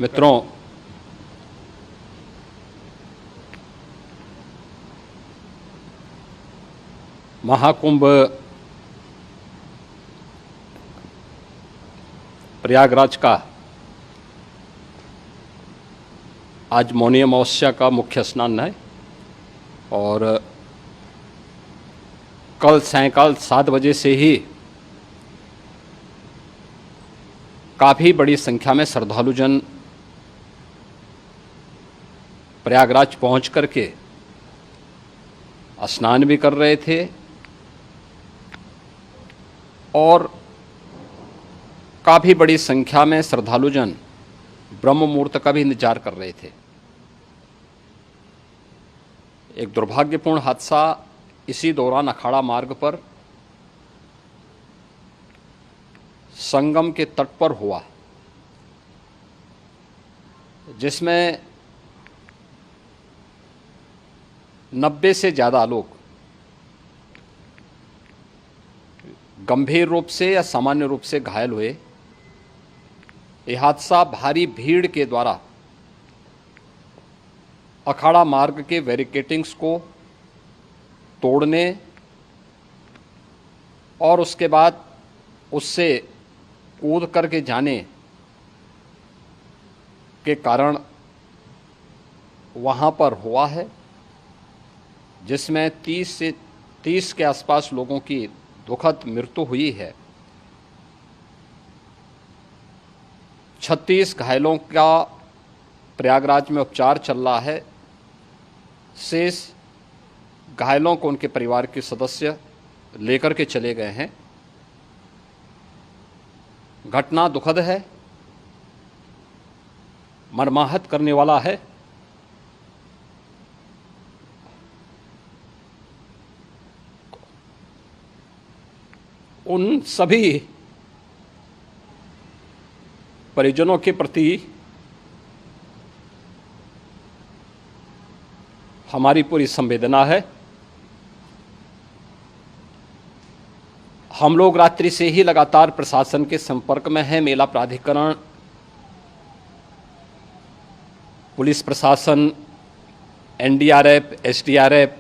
मित्रों, महाकुंभ प्रयागराज का आज मौनी अमावस्या का मुख्य स्नान है और कल सायंकाल 7 बजे से ही काफ़ी बड़ी संख्या में श्रद्धालुजन प्रयागराज पहुंच करके स्नान भी कर रहे थे और काफ़ी बड़ी संख्या में श्रद्धालुजन ब्रह्म मुहूर्त का भी इंतजार कर रहे थे। एक दुर्भाग्यपूर्ण हादसा इसी दौरान अखाड़ा मार्ग पर संगम के तट पर हुआ, जिसमें 90 से ज़्यादा लोग गंभीर रूप से या सामान्य रूप से घायल हुए। यह हादसा भारी भीड़ के द्वारा अखाड़ा मार्ग के बैरिकेडिंग्स को तोड़ने और उसके बाद उससे कूद करके जाने के कारण वहाँ पर हुआ है, जिसमें 30 के आसपास लोगों की दुखद मृत्यु हुई है। 36 घायलों का प्रयागराज में उपचार चल रहा है। शेष घायलों को उनके परिवार के सदस्य लेकर के चले गए हैं। घटना दुखद है, मर्माहत करने वाला है। उन सभी परिजनों के प्रति हमारी पूरी संवेदना है। हम लोग रात्रि से ही लगातार प्रशासन के संपर्क में हैं। मेला प्राधिकरण, पुलिस प्रशासन, एनडीआरएफ, एसडीआरएफ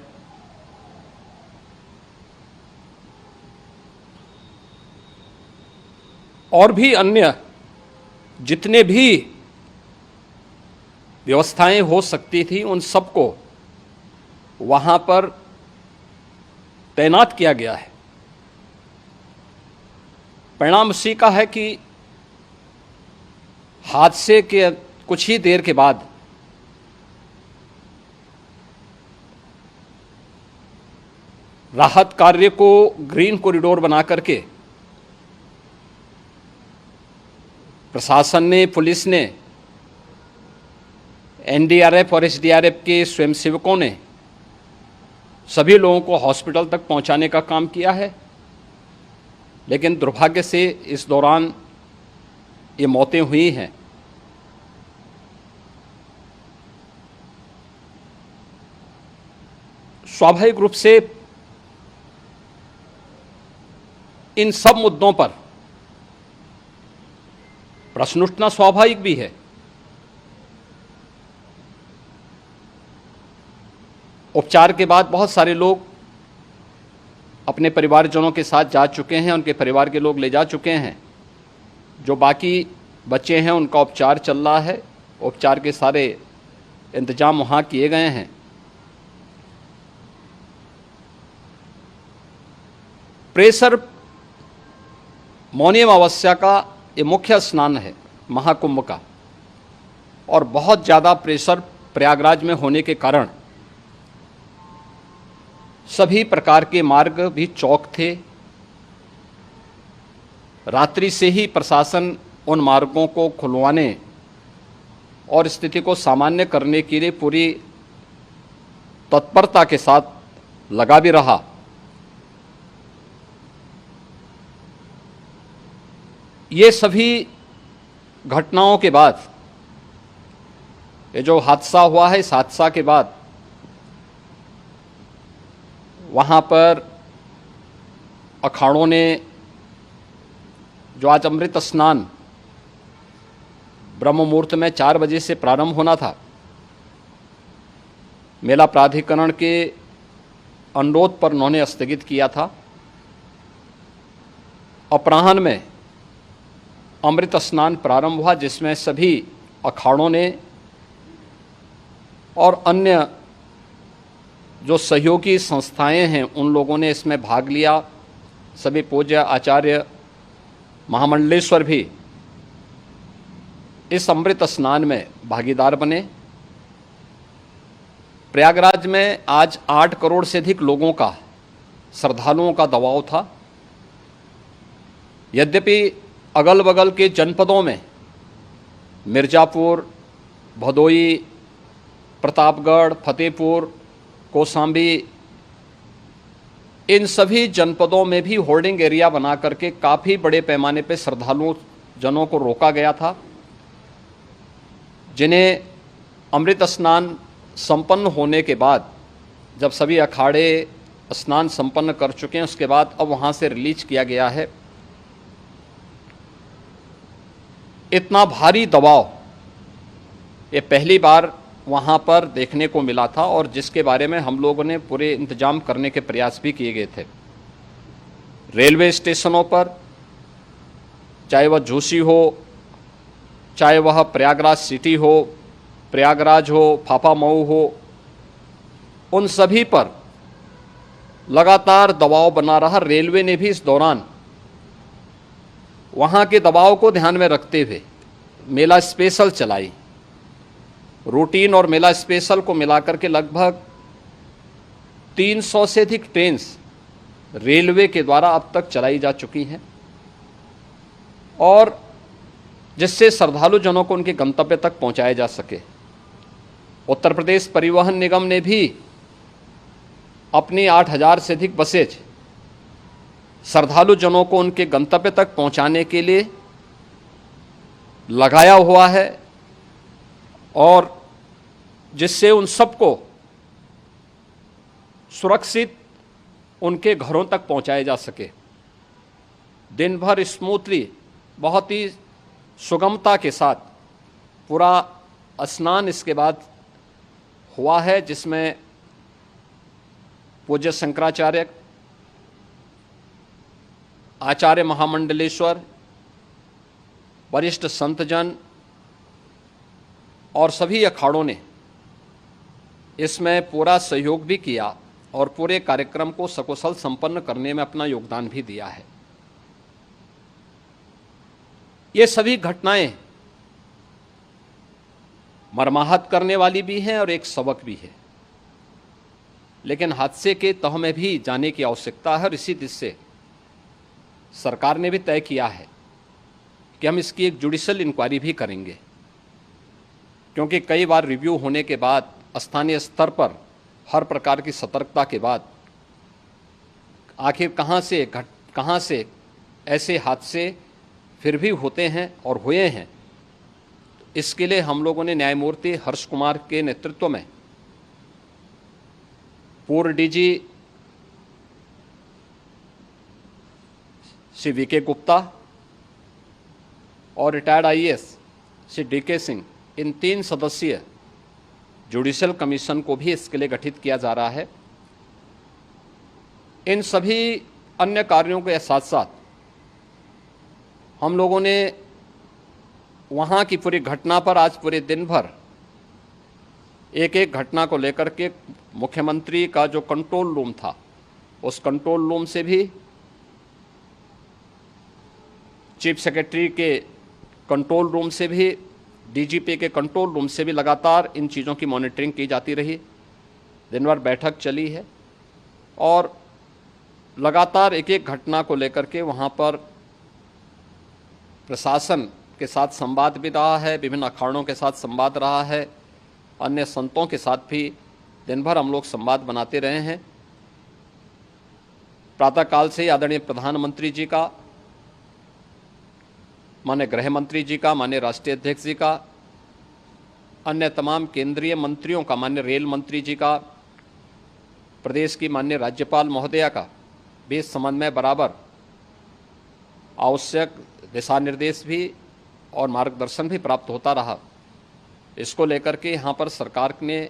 और भी अन्य जितने भी व्यवस्थाएं हो सकती थी उन सबको वहां पर तैनात किया गया है। परिणाम उसी का है कि हादसे के कुछ ही देर के बाद राहत कार्य को ग्रीन कॉरिडोर बना करके प्रशासन ने, पुलिस ने, एनडीआरएफ और एसडीआरएफ के स्वयंसेवकों ने सभी लोगों को हॉस्पिटल तक पहुंचाने का काम किया है। लेकिन दुर्भाग्य से इस दौरान ये मौतें हुई हैं। स्वाभाविक रूप से इन सब मुद्दों पर प्रश्न उठना स्वाभाविक भी है। उपचार के बाद बहुत सारे लोग अपने परिवारजनों के साथ जा चुके हैं, उनके परिवार के लोग ले जा चुके हैं। जो बाकी बच्चे हैं उनका उपचार चल रहा है। उपचार के सारे इंतजाम वहाँ किए गए हैं। प्रेशर मौनी अमावस्या का ये मुख्य स्नान है महाकुंभ का, और बहुत ज़्यादा प्रेशर प्रयागराज में होने के कारण सभी प्रकार के मार्ग भी चौक थे। रात्रि से ही प्रशासन उन मार्गों को खुलवाने और स्थिति को सामान्य करने के लिए पूरी तत्परता के साथ लगा भी रहा। ये सभी घटनाओं के बाद, ये जो हादसा हुआ है, इस हादसा के बाद वहाँ पर अखाड़ों ने जो आज अमृत स्नान ब्रह्म मुहूर्त में 4 बजे से प्रारंभ होना था। मेला प्राधिकरण के अनुरोध पर उन्होंने स्थगित किया था। अपराह्न में अमृत स्नान प्रारंभ हुआ, जिसमें सभी अखाड़ों ने और अन्य जो सहयोगी संस्थाएं हैं उन लोगों ने इसमें भाग लिया। सभी पूज्य आचार्य महामंडलेश्वर भी इस अमृत स्नान में भागीदार बने। प्रयागराज में आज 8 करोड़ से अधिक लोगों का, श्रद्धालुओं का दबाव था। यद्यपि अगल बगल के जनपदों में मिर्जापुर, भदोई, प्रतापगढ़, फतेहपुर, कौशाम्बी, इन सभी जनपदों में भी होल्डिंग एरिया बना करके काफ़ी बड़े पैमाने पर श्रद्धालुओं जनों को रोका गया था, जिन्हें अमृत स्नान संपन्न होने के बाद, जब सभी अखाड़े स्नान संपन्न कर चुके हैं, उसके बाद अब वहाँ से रिलीज किया गया है। इतना भारी दबाव ये पहली बार वहाँ पर देखने को मिला था, और जिसके बारे में हम लोगों ने पूरे इंतजाम करने के प्रयास भी किए गए थे। रेलवे स्टेशनों पर, चाहे वह झूसी हो, चाहे वह प्रयागराज सिटी हो, प्रयागराज हो, फाफा मऊ हो, उन सभी पर लगातार दबाव बना रहा। रेलवे ने भी इस दौरान वहाँ के दबाव को ध्यान में रखते हुए मेला स्पेशल चलाई। रूटीन और मेला स्पेशल को मिलाकर के लगभग 300 से अधिक ट्रेन रेलवे के द्वारा अब तक चलाई जा चुकी हैं, और जिससे श्रद्धालु जनों को उनके गंतव्य तक पहुंचाया जा सके। उत्तर प्रदेश परिवहन निगम ने भी अपनी 8000 से अधिक बसेज श्रद्धालु जनों को उनके गंतव्य तक पहुंचाने के लिए लगाया हुआ है, और जिससे उन सबको सुरक्षित उनके घरों तक पहुंचाया जा सके। दिन भर स्मूथली, बहुत ही सुगमता के साथ पूरा स्नान इसके बाद हुआ है, जिसमें पूज्य शंकराचार्य, आचार्य महामंडलेश्वर, वरिष्ठ संतजन और सभी अखाड़ों ने इसमें पूरा सहयोग भी किया और पूरे कार्यक्रम को सकुशल संपन्न करने में अपना योगदान भी दिया है। ये सभी घटनाएं मर्माहत करने वाली भी हैं और एक सबक भी है, लेकिन हादसे के तह में भी जाने की आवश्यकता है। और इसी दिशा से सरकार ने भी तय किया है कि हम इसकी एक जुडिशियल इंक्वायरी भी करेंगे, क्योंकि कई बार रिव्यू होने के बाद स्थानीय स्तर पर हर प्रकार की सतर्कता के बाद आखिर कहाँ से ऐसे हादसे फिर भी होते हैं और हुए हैं। इसके लिए हम लोगों ने न्यायमूर्ति हर्ष कुमार के नेतृत्व में पूर्व डीजी श्री वीके गुप्ता और retired IAS Shri DK Singh, इन 3 सदस्यीय जुडिशियल कमीशन को भी इसके लिए गठित किया जा रहा है। इन सभी अन्य कार्यों के साथ साथ हम लोगों ने वहाँ की पूरी घटना पर आज पूरे दिन भर एक एक घटना को लेकर के मुख्यमंत्री का जो कंट्रोल रूम था, उस कंट्रोल रूम से भी, चीफ सेक्रेटरी के कंट्रोल रूम से भी, डीजीपी के कंट्रोल रूम से भी लगातार इन चीज़ों की मॉनिटरिंग की जाती रही। दिन भर बैठक चली है और लगातार एक एक घटना को लेकर के वहाँ पर प्रशासन के साथ संवाद भी रहा है, विभिन्न अखाड़ों के साथ संवाद रहा है, अन्य संतों के साथ भी दिन भर हम लोग संवाद बनाते रहे हैं। प्रातःकाल से ही आदरणीय प्रधानमंत्री जी का, माननीय गृह मंत्री जी का, माननीय राष्ट्रीय अध्यक्ष जी का, अन्य तमाम केंद्रीय मंत्रियों का, माननीय रेल मंत्री जी का, प्रदेश की माननीय राज्यपाल महोदया का भी इस संबंध में बराबर आवश्यक दिशा निर्देश भी और मार्गदर्शन भी प्राप्त होता रहा। इसको लेकर के यहाँ पर सरकार ने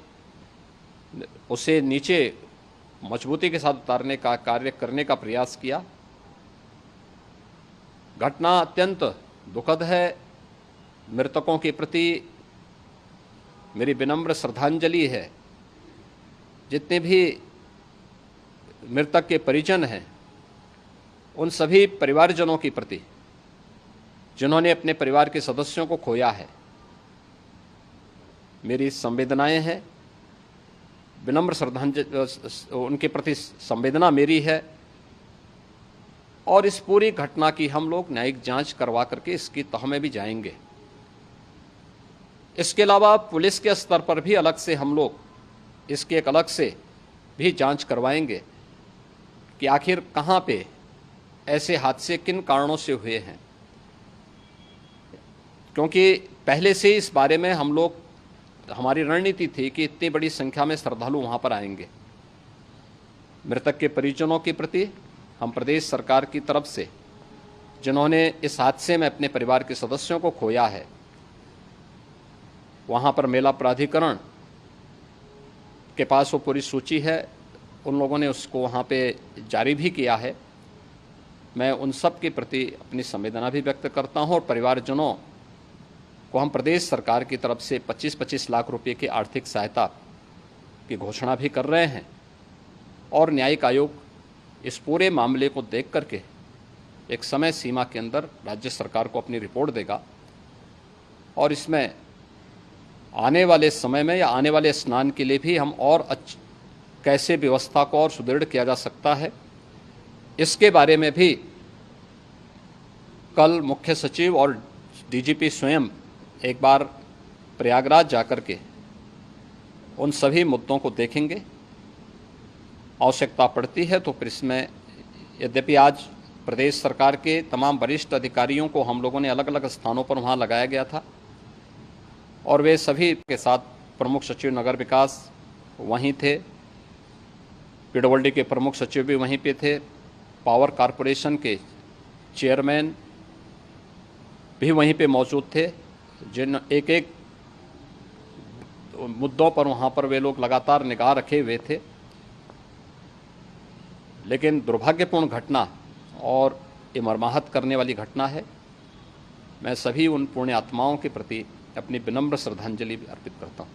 उसे नीचे मजबूती के साथ उतारने का कार्य करने का प्रयास किया। घटना अत्यंत दुखद है। मृतकों के प्रति मेरी विनम्र श्रद्धांजलि है। जितने भी मृतक के परिजन हैं, उन सभी परिवारजनों के प्रति जिन्होंने अपने परिवार के सदस्यों को खोया है, मेरी संवेदनाएं हैं। विनम्र श्रद्धांजलि उनके प्रति संवेदना मेरी है। और इस पूरी घटना की हम लोग न्यायिक जांच करवा करके इसकी तह में भी जाएंगे। इसके अलावा पुलिस के स्तर पर भी अलग से हम लोग इसकी एक अलग से भी जांच करवाएंगे कि आखिर कहाँ पे ऐसे हादसे किन कारणों से हुए हैं, क्योंकि पहले से इस बारे में हम लोग, हमारी रणनीति थी कि इतनी बड़ी संख्या में श्रद्धालु वहाँ पर आएंगे। मृतक के परिजनों के प्रति हम प्रदेश सरकार की तरफ से, जिन्होंने इस हादसे में अपने परिवार के सदस्यों को खोया है, वहाँ पर मेला प्राधिकरण के पास वो पूरी सूची है, उन लोगों ने उसको वहाँ पे जारी भी किया है। मैं उन सब के प्रति अपनी संवेदना भी व्यक्त करता हूँ और परिवारजनों को हम प्रदेश सरकार की तरफ से 25-25 लाख रुपए की आर्थिक सहायता की घोषणा भी कर रहे हैं। और न्यायिक आयोग इस पूरे मामले को देख करके एक समय सीमा के अंदर राज्य सरकार को अपनी रिपोर्ट देगा और इसमें आने वाले समय में या आने वाले स्नान के लिए भी हम और कैसे व्यवस्था को और सुदृढ़ किया जा सकता है, इसके बारे में भी कल मुख्य सचिव और डीजीपी स्वयं एक बार प्रयागराज जाकर के उन सभी मुद्दों को देखेंगे। आवश्यकता पड़ती है तो फिर इसमें, यद्यपि आज प्रदेश सरकार के तमाम वरिष्ठ अधिकारियों को हम लोगों ने अलग अलग स्थानों पर वहाँ लगाया गया था और वे सभी के साथ प्रमुख सचिव नगर विकास वहीं थे, पीडब्ल्यूडी के प्रमुख सचिव भी वहीं पे थे, पावर कॉरपोरेशन के चेयरमैन भी वहीं पे मौजूद थे, जिन एक एक मुद्दों पर वहाँ पर वे लोग लगातार निगाह रखे हुए थे। लेकिन दुर्भाग्यपूर्ण घटना और ये मर्माहत करने वाली घटना है। मैं सभी उन पुण्य आत्माओं के प्रति अपनी विनम्र श्रद्धांजलि अर्पित करता हूँ।